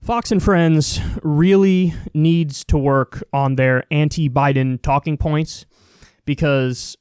Fox and Friends really needs to work on their anti-Biden talking points because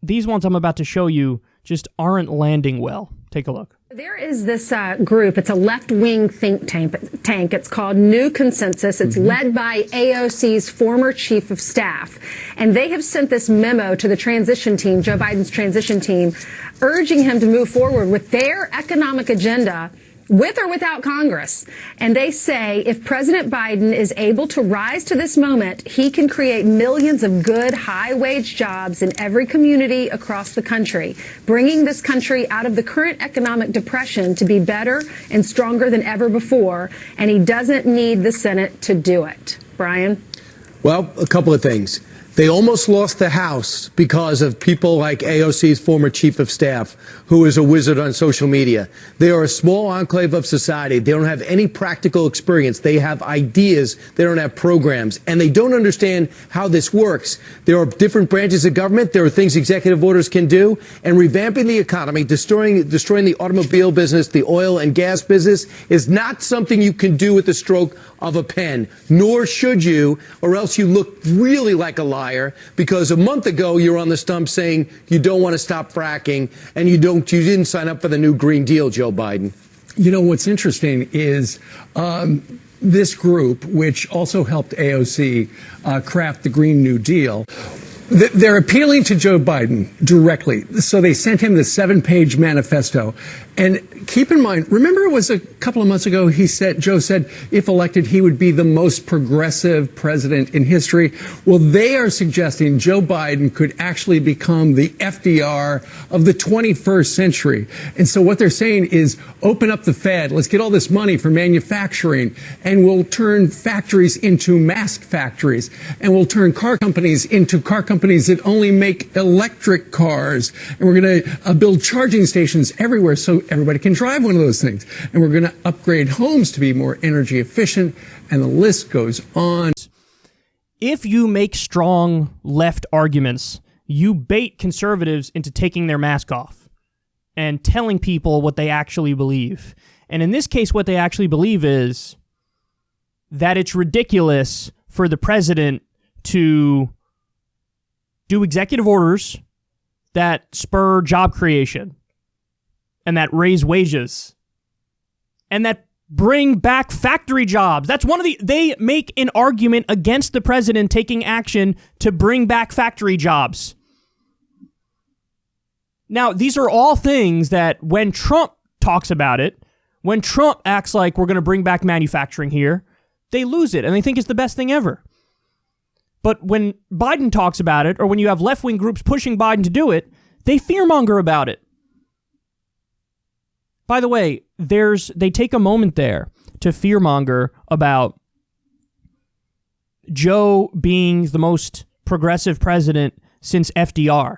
these ones I'm about to show you just aren't landing well. Take a look. There is this group. It's a left-wing think tank. It's called New Consensus. It's led by AOC's former chief of staff. And they have sent this memo to the transition team, Joe Biden's transition team, urging him to move forward with their economic agenda with or without Congress. And they say if President Biden is able to rise to this moment, he can create millions of good, high-wage jobs in every community across the country, bringing this country out of the current economic depression to be better and stronger than ever before. And he doesn't need the Senate to do it. Brian? Well, a couple of things. They almost lost the House because of people like AOC's former chief of staff, who is a wizard on social media. They are a small enclave of society. They don't have any practical experience. They have ideas. They don't have programs. And they don't understand how this works. There are different branches of government. There are things executive orders can do. And revamping the economy, destroying the automobile business, the oil and gas business, is not something you can do with the stroke of a pen. Nor should you, or else you look really like a liar, because a month ago you're on the stump saying you don't want to stop fracking and you didn't sign up for the new Green Deal, Joe Biden. You know, what's interesting is this group, which also helped AOC craft the Green New Deal, they're appealing to Joe Biden directly. So they sent him the 7-page manifesto. And keep in mind, remember it was a couple of months ago, Joe said, if elected, he would be the most progressive president in history. Well, they are suggesting Joe Biden could actually become the FDR of the 21st century. And so what they're saying is open up the Fed. Let's get all this money for manufacturing, and we'll turn factories into mask factories, and we'll turn car companies into car companies that only make electric cars. And we're going to build charging stations everywhere so everybody can drive one of those things. And we're going to upgrade homes to be more energy efficient. And the list goes on. If you make strong left arguments, you bait conservatives into taking their mask off and telling people what they actually believe. And in this case, what they actually believe is that it's ridiculous for the president to do executive orders that spur job creation and that raise wages and that bring back factory jobs. That's they make an argument against the president taking action to bring back factory jobs. Now, these are all things that when Trump talks about it, when Trump acts like we're going to bring back manufacturing here, they lose it and they think it's the best thing ever. But when Biden talks about it, or when you have left-wing groups pushing Biden to do it, they fearmonger about it. By the way, they take a moment there to fearmonger about Joe being the most progressive president since FDR.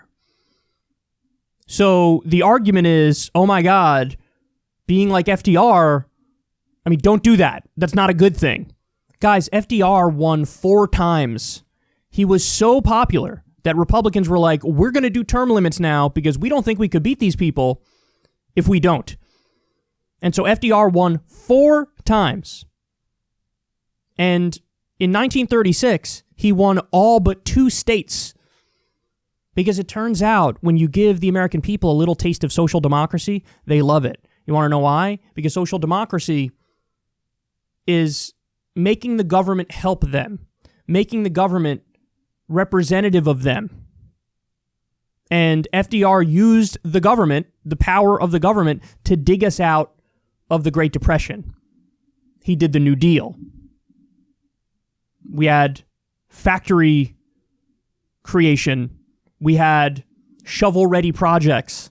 So the argument is, oh my God, being like FDR, don't do that. That's not a good thing. Guys, FDR won 4 times. He was so popular that Republicans were like, we're going to do term limits now because we don't think we could beat these people if we don't. And so FDR won 4 times. And in 1936, he won all but 2 states. Because it turns out when you give the American people a little taste of social democracy, they love it. You want to know why? Because social democracy is making the government help them, making the government representative of them. And FDR used the government, the power of the government, to dig us out of the Great Depression. He did the New Deal. We had factory creation. We had shovel-ready projects.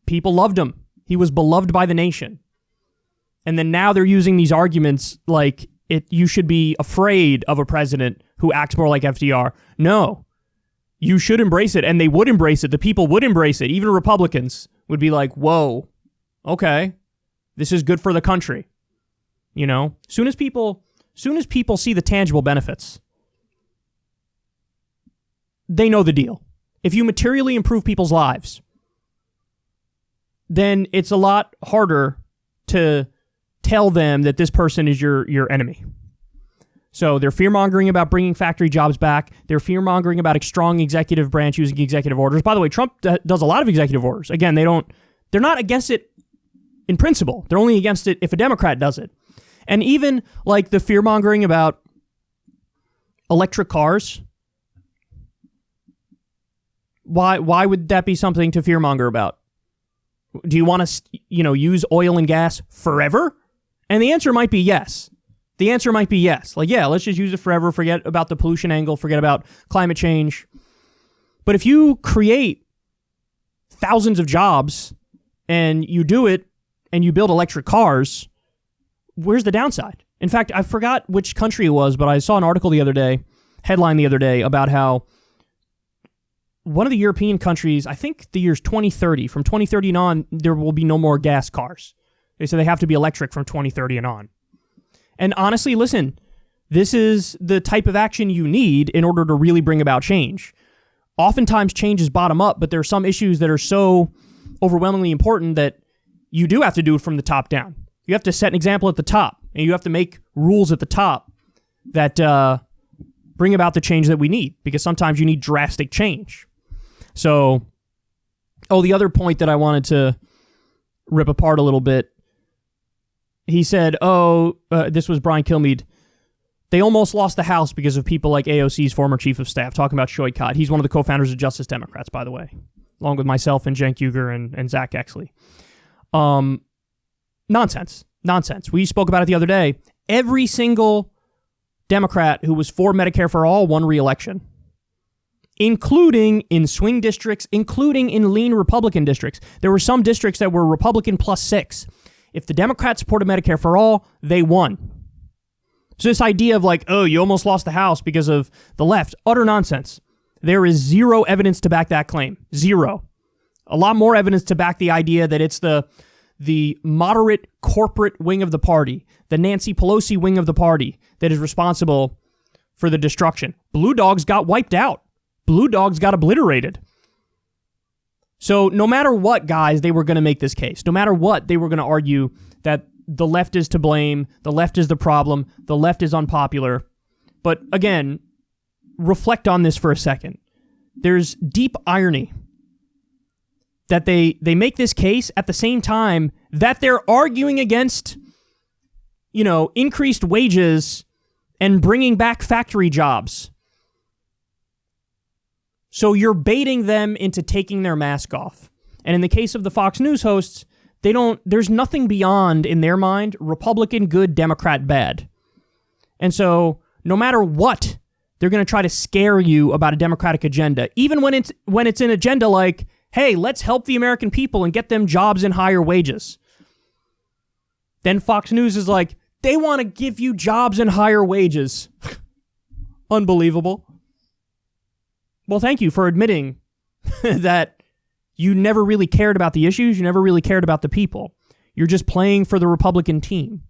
People loved him. He was beloved by the nation. And then now they're using these arguments like you should be afraid of a president who acts more like FDR. No, you should embrace it. And they would embrace it. The people would embrace it. Even Republicans would be like, whoa, okay, this is good for the country. You know, soon as people see the tangible benefits, they know the deal. If you materially improve people's lives, then it's a lot harder to tell them that this person is your enemy. So they're fear-mongering about bringing factory jobs back. They're fear-mongering about a strong executive branch using executive orders. By the way, Trump does a lot of executive orders. Again, they're not against it in principle. They're only against it if a Democrat does it. And even like the fear-mongering about electric cars, why would that be something to fear-monger about? Do you want to, use oil and gas forever? And the answer might be yes. The answer might be yes. Like, yeah, let's just use it forever. Forget about the pollution angle. Forget about climate change. But if you create thousands of jobs and you do it and you build electric cars, where's the downside? In fact, I forgot which country it was, but I saw an article headline the other day about how one of the European countries, I think the year's 2030, from 2030 on, there will be no more gas cars. They say they have to be electric from 2030 and on. And honestly, listen, this is the type of action you need in order to really bring about change. Oftentimes change is bottom up, but there are some issues that are so overwhelmingly important that you do have to do it from the top down. You have to set an example at the top, and you have to make rules at the top that bring about the change that we need, because sometimes you need drastic change. So, the other point that I wanted to rip apart a little bit, he said, this was Brian Kilmeade, they almost lost the House because of people like AOC's former chief of staff, talking about Shoykot. He's one of the co-founders of Justice Democrats, by the way, along with myself and Cenk Uygur and Zach Exley. Nonsense. We spoke about it the other day. Every single Democrat who was for Medicare for All won re-election, including in swing districts, including in lean Republican districts. There were some districts that were Republican plus 6. If the Democrats supported Medicare for All, they won. So this idea of like, you almost lost the House because of the left, utter nonsense. There is zero evidence to back that claim. Zero. A lot more evidence to back the idea that it's the moderate corporate wing of the party, the Nancy Pelosi wing of the party, that is responsible for the destruction. Blue Dogs got wiped out. Blue Dogs got obliterated. So no matter what, guys, they were going to make this case. No matter what, they were going to argue that the left is to blame, the left is the problem, the left is unpopular. But again, reflect on this for a second. There's deep irony that they make this case at the same time that they're arguing against, increased wages and bringing back factory jobs. So you're baiting them into taking their mask off. And in the case of the Fox News hosts, there's nothing beyond, in their mind, Republican good, Democrat bad. And so no matter what, they're going to try to scare you about a Democratic agenda, even when it's an agenda like, hey, let's help the American people and get them jobs and higher wages. Then Fox News is like, they want to give you jobs and higher wages. Unbelievable. Well, thank you for admitting that you never really cared about the issues. You never really cared about the people. You're just playing for the Republican team.